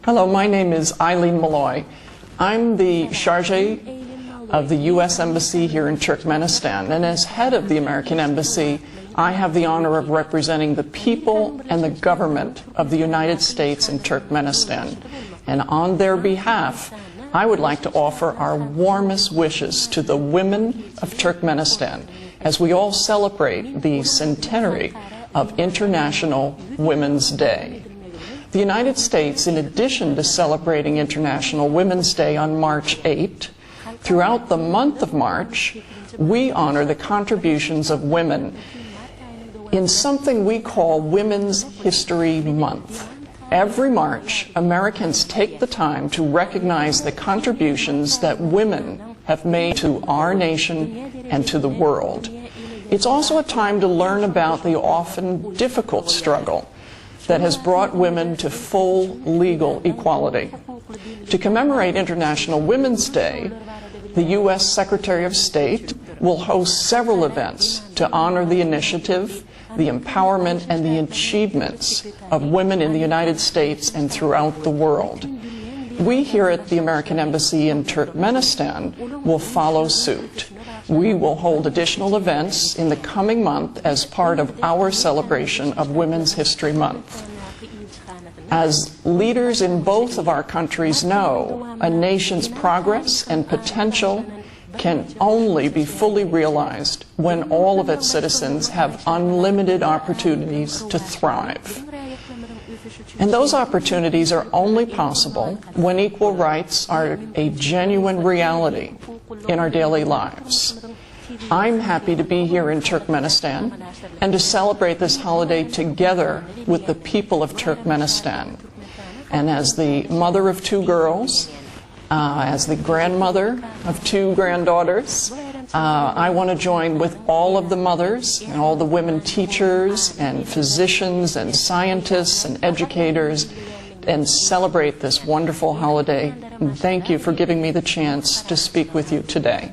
Hello, my name is Eileen Malloy. I'm the chargé of the U.S. Embassy here in Turkmenistan, and as head of the American Embassy, I have the honor of representing the people and the government of the United States in Turkmenistan. And on their behalf, I would like to offer our warmest wishes to the women of Turkmenistan as we all celebrate the centenary of International Women's Day. The United States, in addition to celebrating International Women's Day on March 8, throughout the month of March, we honor the contributions of women in something we call Women's History Month. Every March, Americans take the time to recognize the contributions that women have made to our nation and to the world. It's also a time to learn about the often difficult struggle that has brought women to full legal equality. To commemorate International Women's Day, the U.S. Secretary of State will host several events to honor the initiative, the empowerment, and the achievements of women in the United States and throughout the world. We here at the American Embassy in Turkmenistan will follow suit. We will hold additional events in the coming month as part of our celebration of Women's History Month. As leaders in both of our countries know, a nation's progress and potential can only be fully realized when all of its citizens have unlimited opportunities to thrive. And those opportunities are only possible when equal rights are a genuine reality in our daily lives. I'm happy to be here in Turkmenistan and to celebrate this holiday together with the people of Turkmenistan. And as the mother of two girls, as the grandmother of two granddaughters, I want to join with all of the mothers and all the women teachers and physicians and scientists and educators and celebrate this wonderful holiday. And thank you for giving me the chance to speak with you today.